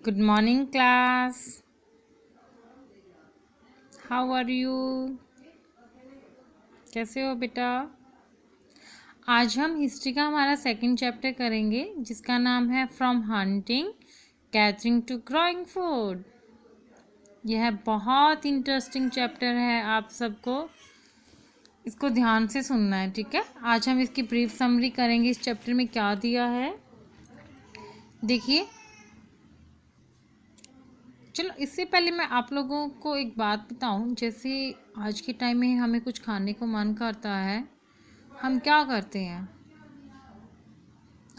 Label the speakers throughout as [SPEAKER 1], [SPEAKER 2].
[SPEAKER 1] Good morning class. How are you? कैसे हो बेटा? आज हम हिस्ट्री का हमारा सेकंड चैप्टर करेंगे जिसका नाम है from hunting gathering to growing food. यह बहुत इंटरेस्टिंग चैप्टर है, आप सबको इसको ध्यान से सुनना है, ठीक है। आज हम इसकी ब्रीफ समरी करेंगे, इस चैप्टर में क्या दिया है। देखिए, चलो इससे पहले मैं आप लोगों को एक बात बताऊं। जैसे आज के टाइम में हमें कुछ खाने को मन करता है, हम क्या करते हैं?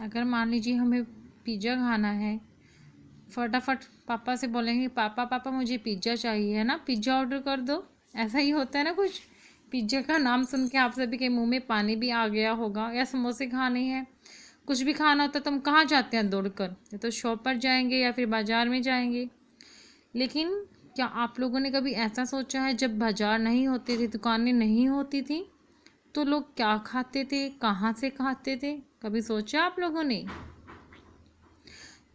[SPEAKER 1] अगर मान लीजिए हमें पिज़्ज़ा खाना है, फटाफट पापा से बोलेंगे पापा पापा मुझे पिज़्ज़ा चाहिए, है ना, पिज़्ज़ा ऑर्डर कर दो। ऐसा ही होता है ना कुछ। पिज़्ज़ा का नाम सुन के आप सभी के मुंह में पानी भी आ गया होगा। या समोसे खाने हैं, कुछ भी खाना होता है तो हम कहाँ जाते हैं दौड़कर? या तो शॉप पर जाएंगे या फिर बाज़ार में जाएंगे। लेकिन क्या आप लोगों ने कभी ऐसा सोचा है, जब बाज़ार नहीं होते थे, दुकानें नहीं होती थी, तो लोग क्या खाते थे, कहाँ से खाते थे? कभी सोचा आप लोगों ने?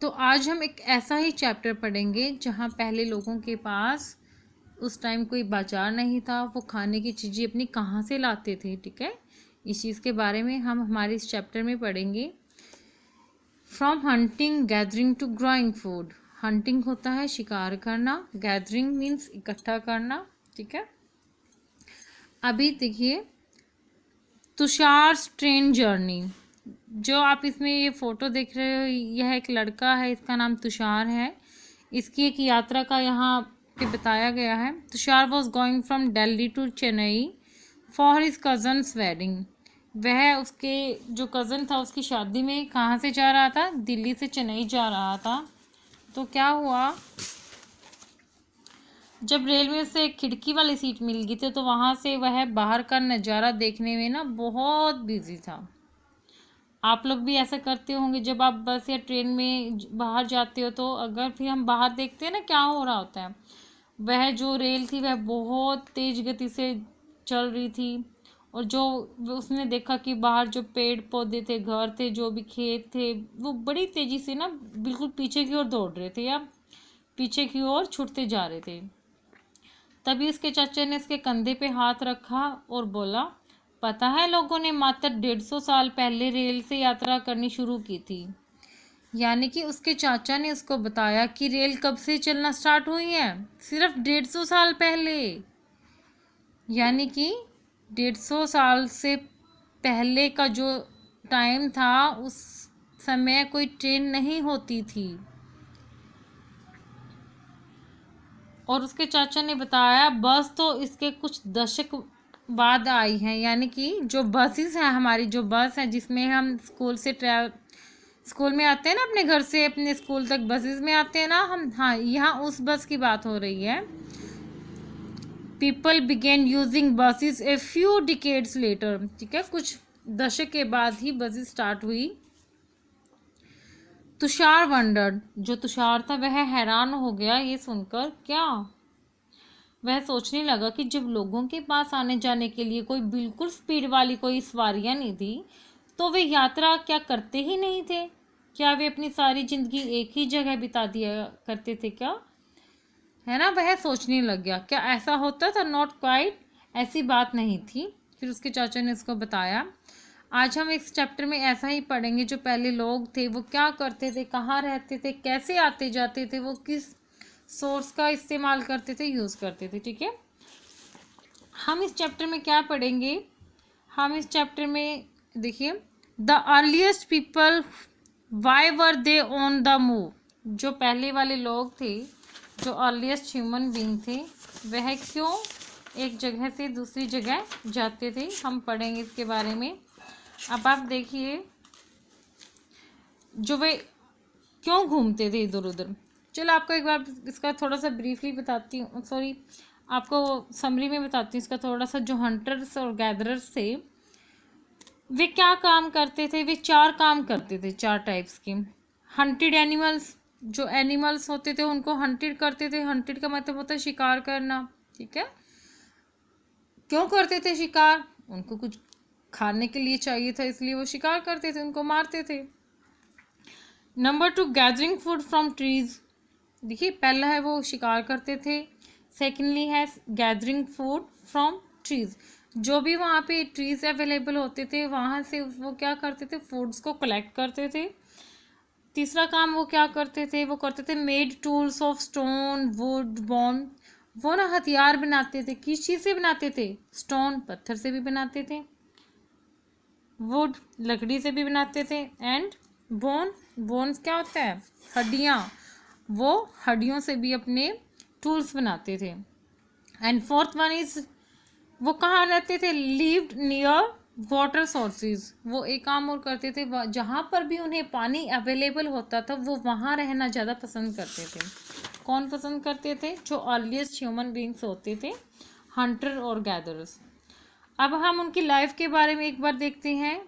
[SPEAKER 1] तो आज हम एक ऐसा ही चैप्टर पढ़ेंगे जहाँ पहले लोगों के पास उस टाइम कोई बाजार नहीं था, वो खाने की चीज़ें अपनी कहाँ से लाते थे, ठीक है। इस चीज़ के बारे में हम हमारे इस चैप्टर में पढ़ेंगे। From hunting gathering to growing food. Hunting होता है शिकार करना, गैदरिंग मीन्स इकट्ठा करना, ठीक है। अभी देखिए, तुषार ट्रेन जर्नी, जो आप इसमें ये फ़ोटो देख रहे हो, यह एक लड़का है, इसका नाम तुषार है। इसकी एक यात्रा का यहाँ पे बताया गया है। Tushar was going from Delhi to Chennai for his cousin's wedding. वह उसके जो कज़न था उसकी शादी में कहाँ से जा रहा था? दिल्ली से चेन्नई जा रहा था। तो क्या हुआ, जब रेल में से खिड़की वाली सीट मिल गई थी तो वहाँ से वह बाहर का नज़ारा देखने में ना बहुत बिजी था। आप लोग भी ऐसा करते होंगे, जब आप बस या ट्रेन में बाहर जाते हो तो अगर फिर हम बाहर देखते हैं ना क्या हो रहा होता है। वह जो रेल थी वह बहुत तेज़ गति से चल रही थी, और जो उसने देखा कि बाहर जो पेड़ पौधे थे, घर थे, जो भी खेत थे, वो बड़ी तेज़ी से ना बिल्कुल पीछे की ओर दौड़ रहे थे या पीछे की ओर छूटते जा रहे थे। तभी उसके चाचा ने उसके कंधे पे हाथ रखा और बोला, पता है लोगों ने मात्र 150 साल पहले रेल से यात्रा करनी शुरू की थी। यानी कि उसके चाचा ने उसको बताया कि रेल कब से चलना स्टार्ट हुई है, सिर्फ 150 साल पहले। यानी कि 150 साल से पहले का जो टाइम था, उस समय कोई ट्रेन नहीं होती थी। और उसके चाचा ने बताया बस तो इसके कुछ दशक बाद आई है। यानी कि जो बसेस हैं, हमारी जो बस है जिसमें हम स्कूल में आते हैं ना, अपने घर से अपने स्कूल तक बसेस में आते हैं ना हम, हाँ, यहाँ उस बस की बात हो रही है। People began using buses a few decades later, ठीक है, कुछ दशक के बाद ही बसेस स्टार्ट हुई। तुषार वंडर्ड, जो तुषार था वह हैरान हो गया ये सुनकर। क्या? वह सोचने लगा कि जब लोगों के पास आने जाने के लिए कोई बिल्कुल स्पीड वाली कोई सवारियां नहीं थी, तो वे यात्रा क्या करते ही नहीं थे? क्या वे अपनी सारी जिंदगी एक ही जगह बिता दिया करते थे क्या? है ना, वह सोचने लग गया क्या ऐसा होता था? नॉट क्वाइट, ऐसी बात नहीं थी। फिर उसके चाचा ने उसको बताया। आज हम इस चैप्टर में ऐसा ही पढ़ेंगे, जो पहले लोग थे वो क्या करते थे, कहाँ रहते थे, कैसे आते जाते थे, वो किस सोर्स का इस्तेमाल करते थे, यूज़ करते थे, ठीक है। हम इस चैप्टर में क्या पढ़ेंगे? हम इस चैप्टर में देखिए, the earliest people why were they on the move. जो पहले वाले लोग थे, जो अर्लीस्ट ह्यूमन बीइंग थे, वह क्यों एक जगह से दूसरी जगह जाते थे, हम पढ़ेंगे इसके बारे में। अब आप देखिए, जो वे क्यों घूमते थे इधर उधर। चलो आपको एक बार इसका थोड़ा सा ब्रीफली बताती हूँ, सॉरी, आपको समरी में बताती हूँ इसका थोड़ा सा। जो हंटर्स और गैदरर्स थे, वे क्या काम करते थे? वे 4 काम करते थे, 4 टाइप्स के। हंटेड एनिमल्स, जो एनिमल्स होते थे उनको हंटेड करते थे। हंटेड का मतलब होता है शिकार करना, ठीक है। क्यों करते थे शिकार? उनको कुछ खाने के लिए चाहिए था, इसलिए वो शिकार करते थे, उनको मारते थे। Number 2, gathering food from trees. देखिए पहला है वो शिकार करते थे, सेकेंडली है गैदरिंग फूड फ्रॉम ट्रीज, जो भी वहाँ पे ट्रीज अवेलेबल होते थे वहाँ से वो क्या करते थे, फूड्स को कलेक्ट करते थे। तीसरा काम वो क्या करते थे, वो करते थे made tools of stone would bone, वो ना हथियार बनाते थे, किस चीज़ से बनाते थे, स्टोन पत्थर से भी बनाते थे, वुड लकड़ी से भी बनाते थे, एंड बोन, बोन्स क्या होता है, हड्डियाँ, वो हड्डियों से भी अपने टूल्स बनाते थे। एंड फोर्थ वन इज, वो कहाँ रहते थे, लिव्ड नियर वाटर सोर्सेज, वो एक काम और करते थे, जहाँ पर भी उन्हें पानी अवेलेबल होता था वो वहाँ रहना ज़्यादा पसंद करते थे। कौन पसंद करते थे, जो अर्लीस्ट ह्यूमन बींग्स होते थे, हंटर और गैदरर्स। अब हम उनकी लाइफ के बारे में एक बार देखते हैं।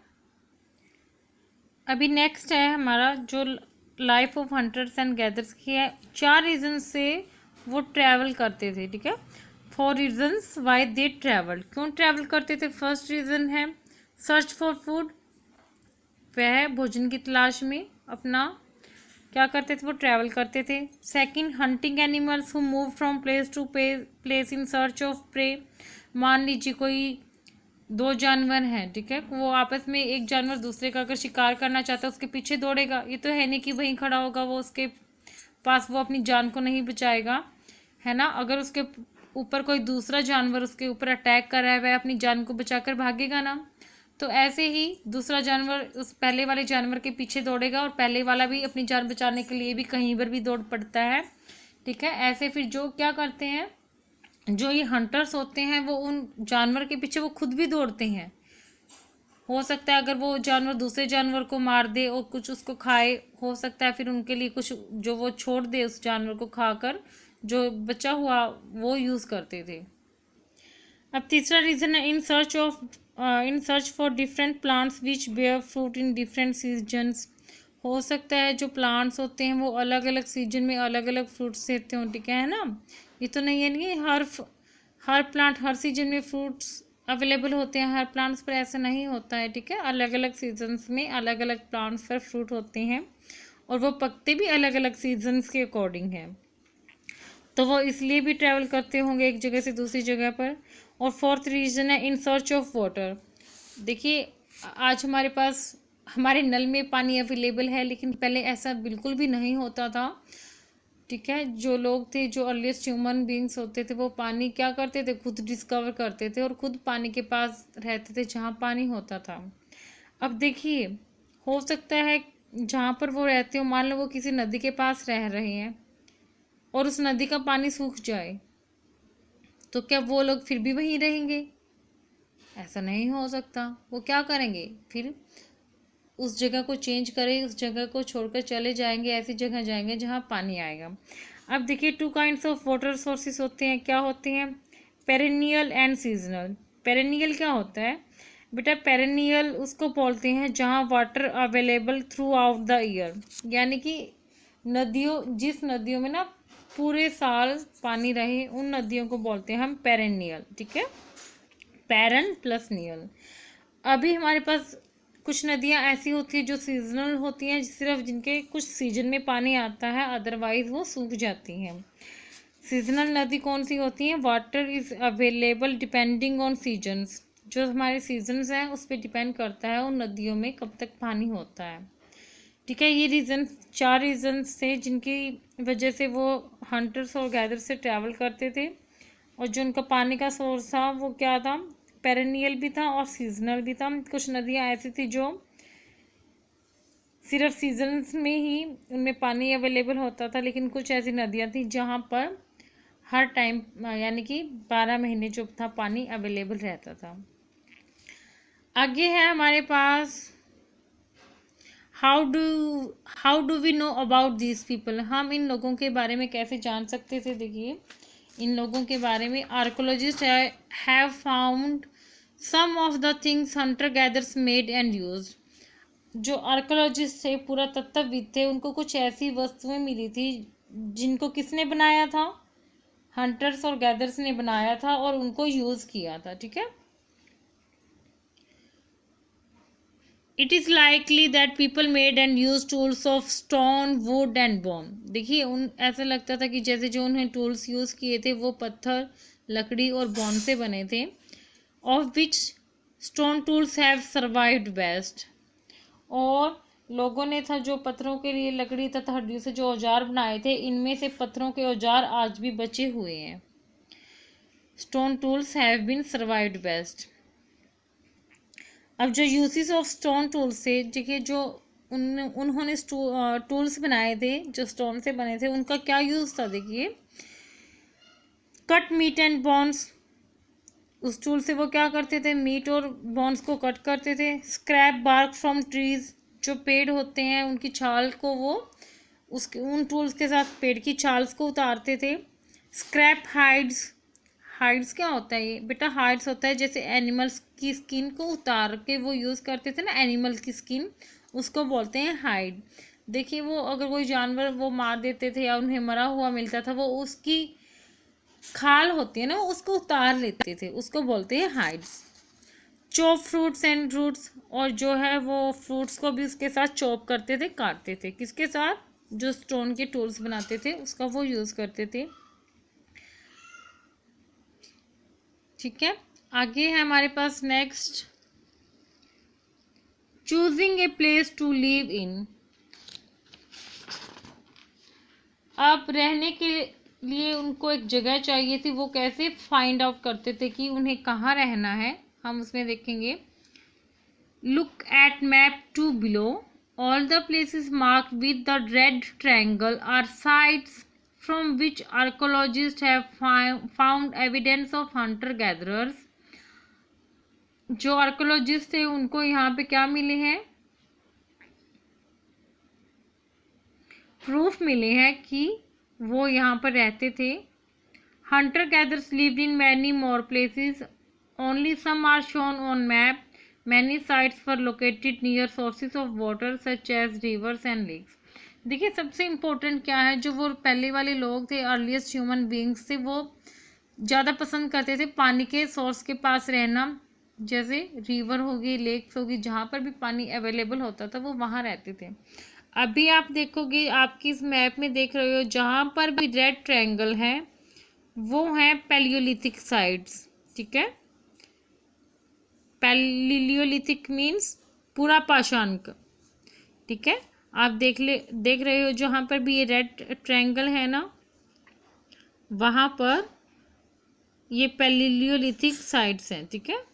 [SPEAKER 1] अभी नेक्स्ट है हमारा जो life of hunters and gathers की है। 4 रीजन से वो ट्रैवल करते थे, ठीक है। 4 रीजन्स वाई दे ट्रैवल, क्यों ट्रैवल करते थे। फर्स्ट रीज़न है सर्च फॉर फूड, वह भोजन की तलाश में अपना क्या करते थे, वो ट्रैवल करते थे। Second, hunting animals who move from place to place in search of prey, मान लीजिए कोई 2 जानवर हैं, ठीक है, वो आपस में एक जानवर दूसरे का अगर शिकार करना चाहता है उसके पीछे दौड़ेगा, ये तो है नहीं कि वहीं खड़ा होगा वो उसके पास, वो अपनी जान को नहीं बचाएगा, है ना। अगर उसके ऊपर कोई दूसरा जानवर उसके ऊपर अटैक कर रहा है, वह अपनी जान को बचाकर भागेगा ना। तो ऐसे ही दूसरा जानवर उस पहले वाले जानवर के पीछे दौड़ेगा और पहले वाला भी अपनी जान बचाने के लिए भी कहीं पर भी दौड़ पड़ता है, ठीक है। ऐसे फिर जो क्या करते हैं, जो ये हंटर्स होते हैं वो उन जानवर के पीछे वो खुद भी दौड़ते हैं। हो सकता है अगर वो जानवर दूसरे जानवर को मार दे और कुछ उसको खाए, हो सकता है फिर उनके लिए कुछ जो वो छोड़ दे उस जानवर को खाकर, जो बचा हुआ वो यूज़ करते थे। अब तीसरा रीज़न है in search for different plants which bear fruit in different seasons. हो सकता है जो प्लांट्स होते हैं वो अलग अलग सीजन में अलग अलग फ्रूट्स देते हों, ठीक है ना। ये तो नहीं है नहीं हर प्लांट हर सीजन में फ्रूट्स अवेलेबल होते हैं, हर प्लांट्स पर ऐसा नहीं होता है, ठीक है। अलग अलग सीजन्स में अलग अलग प्लांट्स पर फ्रूट होते हैं और वो पकते भी अलग अलग सीजन्स के अकॉर्डिंग है, तो वो इसलिए भी ट्रैवल करते होंगे एक जगह से दूसरी जगह पर। और फोर्थ रीज़न है इन सर्च ऑफ वाटर। देखिए आज हमारे पास हमारे नल में पानी अवेलेबल है, लेकिन पहले ऐसा बिल्कुल भी नहीं होता था, ठीक है। जो लोग थे, जो अर्लीस्ट ह्यूमन बींग्स होते थे, वो पानी क्या करते थे, खुद डिस्कवर करते थे और खुद पानी के पास रहते थे जहाँ पानी होता था। अब देखिए हो सकता है जहाँ पर वो रहते हो, मान लो वो किसी नदी के पास रह रहे हैं और उस नदी का पानी सूख जाए, तो क्या वो लोग फिर भी वहीं रहेंगे, ऐसा नहीं हो सकता। वो क्या करेंगे, फिर उस जगह को चेंज करें, उस जगह को छोड़कर चले जाएंगे, ऐसी जगह जाएंगे जहाँ पानी आएगा। अब देखिए 2 काइंड्स ऑफ वाटर सोर्सेस होते हैं, क्या होते हैं, पेरेनियल एंड सीजनल। पेरेनियल क्या होता है बेटा, पेरेनियल उसको बोलते हैं जहाँ water available through out the year, यानी कि जिस नदियों में ना पूरे साल पानी रहे उन नदियों को बोलते हैं हम पेरेनियल, ठीक है, पैरन प्लस नियल। अभी हमारे पास कुछ नदियाँ ऐसी होती हैं जो सीजनल होती हैं, सिर्फ जिनके कुछ सीजन में पानी आता है, अदरवाइज वो सूख जाती हैं। सीजनल नदी कौन सी होती हैं, water is available depending on seasons, जो हमारे सीजन्स हैं उस पर डिपेंड करता है उन नदियों में कब तक पानी होता है, ठीक है। ये 4 रीजन्स थे जिनकी वजह से वो हंटर्स और गैदर्स से ट्रैवल करते थे, और जो उनका पानी का सोर्स था वो क्या था, पेरेनियल भी था और सीजनल भी था। कुछ नदियाँ ऐसी थी जो सिर्फ सीजन्स में ही उनमें पानी अवेलेबल होता था, लेकिन कुछ ऐसी नदियाँ थी जहाँ पर हर टाइम यानी कि 12 महीने जो था पानी अवेलेबल रहता था। आगे है हमारे पास how do we know about these people, हम इन लोगों के बारे में कैसे जान सकते थे। देखिए इन लोगों के बारे में archaeologists have found some of the things hunter gatherers made and use. जो आर्कोलॉजिस्ट थे, पुरातत्वविद थे, उनको कुछ ऐसी वस्तुएं मिली थी जिनको किसने बनाया था, हंटर्स और गैदर्स ने बनाया था और उनको यूज़ किया था, ठीक है। It is likely that people made and use tools of stone, would and bone. देखिए ऐसा लगता था कि जैसे जो उन्हें टूल्स यूज़ किए थे वो पत्थर, लकड़ी और बोन से बने थे। Of which stone tools have survived best. और लोगों ने था जो पत्थरों के लिए लकड़ी तथा हड्डियों से जो औजार बनाए थे, इनमें से पत्थरों के औजार आज भी बचे हुए हैं। Stone tools have been survived best. अब जो यूसेस ऑफ स्टोन टूल्स थे, देखिए जो उन्होंने टूल्स बनाए थे जो स्टोन से बने थे, उनका क्या यूज़ था। देखिए कट मीट एंड बॉन्स, उस टूल से वो क्या करते थे, मीट और बॉन्स को कट करते थे। स्क्रैप बार्क फ्रॉम ट्रीज, जो पेड़ होते हैं उनकी छाल को वो उसके उन टूल्स के साथ पेड़ की छाल्स को उतारते थे। स्क्रैप हाइड्स, हाइड्स क्या होता है ये बेटा, हाइड्स होता है जैसे एनिमल्स की स्किन को उतार के वो यूज़ करते थे ना, एनिमल की स्किन, उसको बोलते हैं हाइड। देखिए वो अगर कोई जानवर वो मार देते थे या उन्हें मरा हुआ मिलता था, वो उसकी खाल होती है ना, वो उसको उतार लेते थे, उसको बोलते हैं hides. Chop fruits and roots, और जो है वो फ्रूट्स को भी उसके साथ चॉप करते थे, काटते थे, किसके साथ, जो स्टोन के टूल्स बनाते थे उसका वो यूज़ करते थे। ठीक है, आगे है हमारे पास next, choosing a place to live in. अब रहने के लिए उनको एक जगह चाहिए थी, वो कैसे फाइंड आउट करते थे कि उन्हें कहाँ रहना है, हम उसमें देखेंगे। Look at map 2 below, all the places marked with the red triangle are sites from which archaeologists have found evidence of hunter gatherers. जो आर्कोलॉजिस्ट थे उनको यहाँ पे क्या मिले हैं, प्रूफ मिले हैं कि वो यहाँ पर रहते थे। Hunter gatherers lived in many more places, only some are shown on map. Many sites were located near sources of water such as rivers and lakes. देखिए सबसे इम्पोर्टेंट क्या है, जो वो पहले वाले लोग थे, अर्लीस्ट ह्यूमन बींग्स थे, वो ज़्यादा पसंद करते थे पानी के सोर्स के पास रहना, जैसे रिवर होगी, लेक्स होगी, जहाँ पर भी पानी अवेलेबल होता था वो वहाँ रहते थे। अभी आप देखोगे, आपकी इस मैप में देख रहे हो, जहाँ पर भी रेड ट्रायंगल है वो है पैलियोलिथिक साइट्स। ठीक है, पैलियोलिथिक मीन्स पूरा पाषाण का। ठीक है, आप देख रहे हो जहाँ पर भी ये रेड ट्रायंगल है ना, वहाँ पर ये पैलियोलिथिक साइट्स हैं। ठीक है,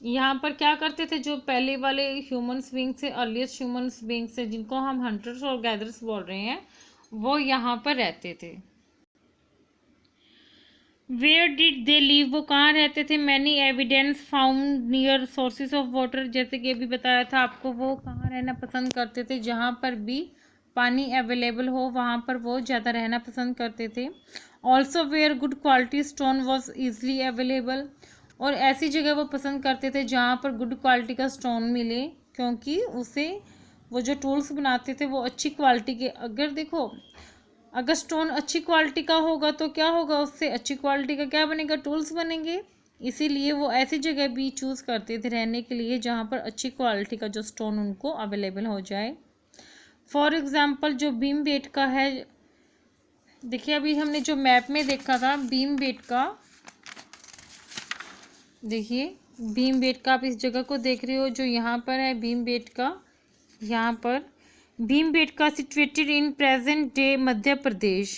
[SPEAKER 1] यहाँ पर क्या करते थे, जो पहले वाले ह्यूमन्स बींग्स से, अर्लीस्ट ह्यूमन्स बींग्स से, जिनको हम हंटर्स और गैदर्स बोल रहे हैं, वो यहाँ पर रहते थे। वेयर डिड दे लिव, वो कहाँ रहते थे। Many evidence found near sources of water, जैसे कि अभी बताया था आपको, वो कहाँ रहना पसंद करते थे, जहाँ पर भी पानी अवेलेबल हो वहाँ पर वो ज़्यादा रहना पसंद करते थे। Also where good quality stone was easily available, और ऐसी जगह वो पसंद करते थे जहाँ पर गुड क्वालिटी का स्टोन मिले, क्योंकि उसे वो जो टूल्स बनाते थे वो अच्छी क्वालिटी के, अगर देखो अगर स्टोन अच्छी क्वालिटी का होगा तो क्या होगा, उससे अच्छी क्वालिटी का क्या बनेगा, टूल्स बनेंगे। इसीलिए वो ऐसी जगह भी चूज़ करते थे रहने के लिए जहाँ पर अच्छी क्वालिटी का जो स्टोन उनको अवेलेबल हो जाए। फॉर एग्ज़ाम्पल जो भीम बेटका है, देखिए अभी हमने जो मैप में देखा था भीम बेटका, देखिए भीम बेटका, आप इस जगह को देख रहे हो जो यहाँ पर है भीम बेटका, यहाँ पर Bhimbetka situated in present day Madhya Pradesh.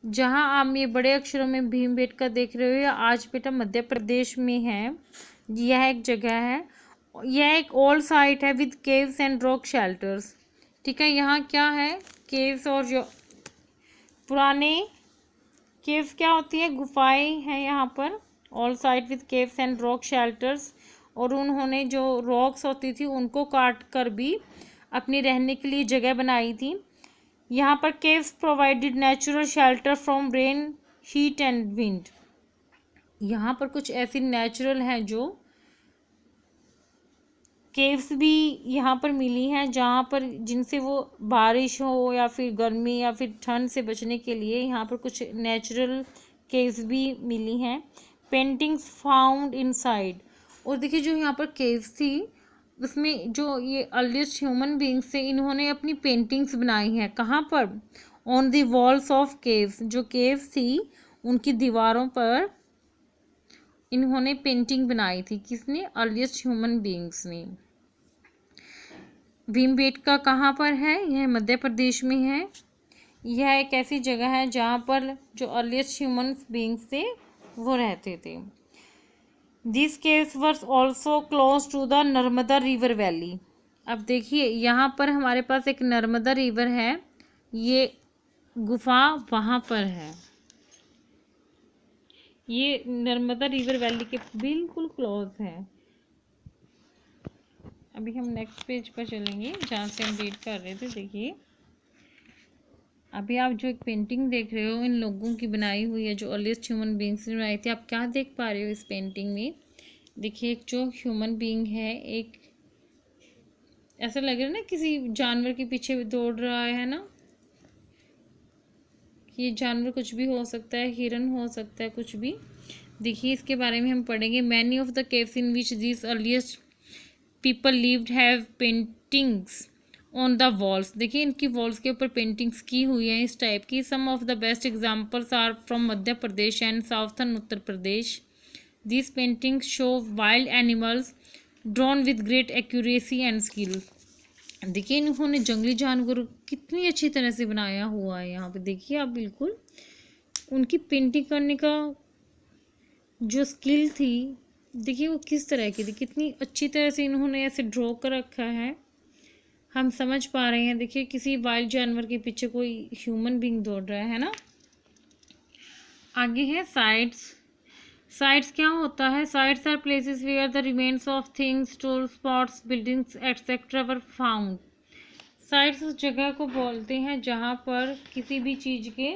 [SPEAKER 1] जहाँ आप ये बड़े अक्षरों में भीम बेटका देख रहे हो, या आज बेटा मध्य प्रदेश में है, यह एक जगह है, यह एक ओल्ड साइट है with caves and rock shelters. ठीक है, यहाँ क्या है, केव्स और जो पुराने केव्स क्या होती है, गुफाएं हैं यहाँ पर। All site with caves and rock shelters, और उन्होंने जो रॉक्स होती थी उनको काट कर भी अपनी रहने के लिए जगह बनाई थी। यहाँ पर caves provided natural shelter from rain, heat and wind. यहाँ पर कुछ ऐसी नेचुरल हैं जो केव्स भी यहाँ पर मिली हैं, जहाँ पर जिनसे वो बारिश हो या फिर गर्मी या फिर ठंड से बचने के लिए यहाँ पर कुछ नेचुरल केव्स भी मिली हैं। पेंटिंग्स फाउंड इनसाइड, और देखिए जो यहाँ पर केव्स थी उसमें जो ये अर्लीस्ट ह्यूमन बींग्स थे इन्होंने अपनी पेंटिंग्स बनाई हैं। कहाँ पर? On the walls of caves. जो केव्स थी उनकी दीवारों पर इन्होंने पेंटिंग बनाई थी। किसने? अर्लीस्ट ह्यूमन बींग्स ने। भीमबेटका कहाँ पर है? यह मध्य प्रदेश में है। यह एक ऐसी जगह है जहाँ पर जो अर्लीस्ट ह्यूमन बींग्स थे वो रहते थे। This caves were also close to the Narmada river valley. अब देखिए यहाँ पर हमारे पास एक नर्मदा रिवर है, ये गुफा वहाँ पर है। ये नर्मदा रिवर वैली के बिल्कुल क्लोज है। अभी हम नेक्स्ट पेज पर चलेंगे जहाँ से हम रीड कर रहे थे। देखिए अभी आप जो एक पेंटिंग देख रहे हो इन लोगों की बनाई हुई है जो अर्लीस्ट ह्यूमन बींग्स ने बनाई थी। आप क्या देख पा रहे हो इस पेंटिंग में? देखिए एक जो ह्यूमन बींग है, एक ऐसा लग रहा है ना किसी जानवर के पीछे दौड़ रहा है ना। ये जानवर कुछ भी हो सकता है, हिरन हो सकता है, कुछ भी। देखिए इसके बारे में हम पढ़ेंगे। Many of the caves in which this earliest people lived have paintings on the walls. देखिए इनकी वॉल्स के ऊपर पेंटिंग्स की हुई हैं इस टाइप की। Some of the best examples are from Madhya Pradesh and southern Uttar Pradesh. These paintings show wild animals drawn with great accuracy and skill। देखिए इन्होंने जंगली जानवर कितनी अच्छी तरह से बनाया हुआ है। यहाँ पे देखिए आप बिल्कुल उनकी पेंटिंग करने का जो स्किल थी देखिए वो किस तरह की थी, कितनी अच्छी तरह से इन्होंने ऐसे ड्रॉ कर रखा है। हम समझ पा रहे हैं। देखिए किसी वाइल्ड जानवर के पीछे कोई ह्यूमन बींग दौड़ रहा है ना। आगे है साइट्स। साइट्स क्या होता है? Sites are places where the remains of things, tool, spots, buildings etcetera were found. Sites उस जगह को बोलते हैं जहाँ पर किसी भी चीज़ के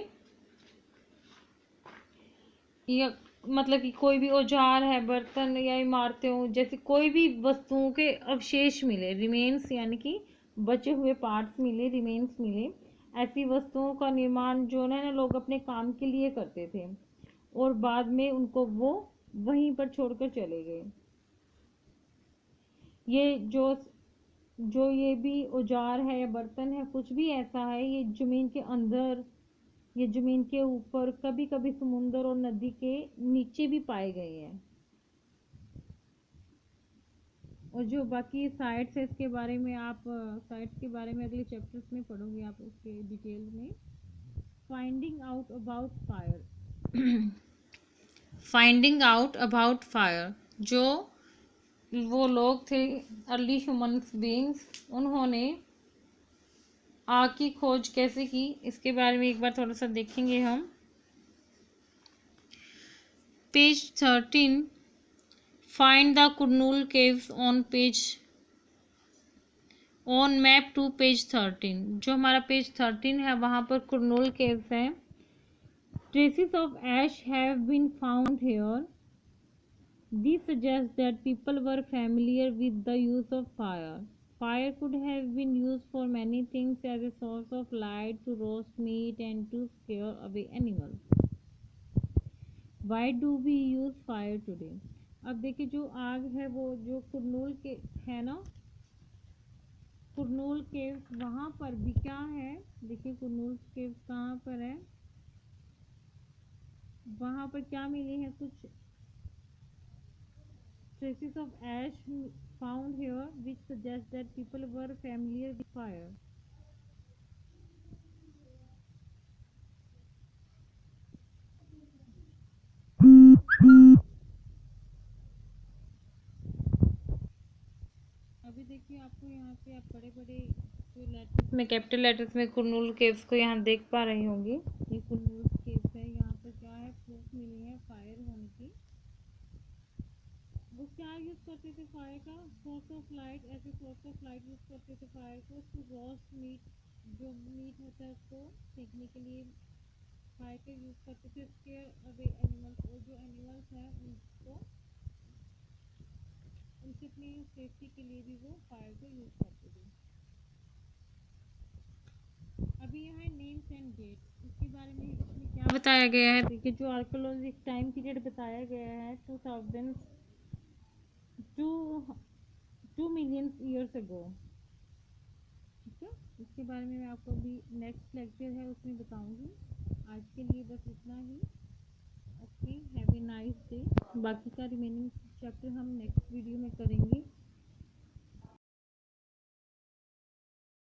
[SPEAKER 1] या मतलब कि कोई भी औजार है, बर्तन या इमारतें हो, जैसे कोई भी वस्तुओं के अवशेष मिले, रिमेन्स यानी कि बचे हुए पार्ट्स मिले, रिमेन्स मिले। ऐसी वस्तुओं का निर्माण जो है ना लोग अपने काम के लिए करते थे और बाद में उनको वो वहीं पर छोड़कर चले गए। ये जो ये भी औजार है या बर्तन है, कुछ भी ऐसा है, ये ज़मीन के अंदर, ये ज़मीन के ऊपर, कभी कभी समुंदर और नदी के नीचे भी पाए गए हैं। और जो बाकी साइट्स है इसके बारे में आप साइट्स के बारे में अगले चैप्टर्स में पढ़ोगे आप उसके डिटेल में। Finding out about fire. Finding out about fire, जो वो लोग थे अर्ली ह्यूमन बींग्स, उन्होंने आग की खोज कैसे की इसके बारे में एक बार थोड़ा सा देखेंगे हम। Page 13, find the Kurnool caves on page on map two page 13। जो हमारा पेज 13 है वहाँ पर कुरनूल केव्स हैं। Traces of ash have been found here. This suggests that people were familiar with the use of fire. Fire could have been used for many things as a source of light, to roast meat and to scare away animals. Why do we use fire today? अब देखिए जो आग है वो जो कुरनूल के है ना, कुरनूल केव्स वहाँ पर भी क्या है? देखिए कुरनूल केव्स कहाँ पर है? वहाँ पर क्या मिले हैं? कुछ traces of ash found here which suggest that people were familiar with fire. अभी देखिए आपको यहाँ पे आप बड़े बड़े जो लेटर्स में कैपिटल लेटर्स में कुरनूल केव्स को यहाँ देख पा रहे होंगे। ये कुरनूल केव्स है। यहाँ पर क्या है? प्रूफ मिली है फायर होने की। वो क्या यूज़ करते थे फायर का? सोर्स ऑफ लाइट, ऐसे सोर्स ऑफ लाइट यूज़ करते थे फायर को। टू रोस्ट मीट, जो मीट होता है उसको सेकने के लिए फायर का यूज़ करते थे। स्केयर अवे एनिमल्स, और जो एनिमल्स हैं उनको उनकी अपनी सेफ्टी के लिए भी वो फायर को यूज़ करते थे। अभी यहाँ नेम्स एंड डेट, इसके बारे में इसमें क्या बताया गया है? देखिए जो आर्कियोलॉजिक टाइम पीरियड बताया गया है 2000 टू 2 मिलियन ईयर्स अगो। ठीक है, इसके बारे में मैं आपको अभी नेक्स्ट लेक्चर है उसमें बताऊंगी। आज के लिए बस इतना ही। Okay, have a nice day. बाकी का रिमेनिंग चैप्टर हम नेक्स्ट वीडियो में करेंगे।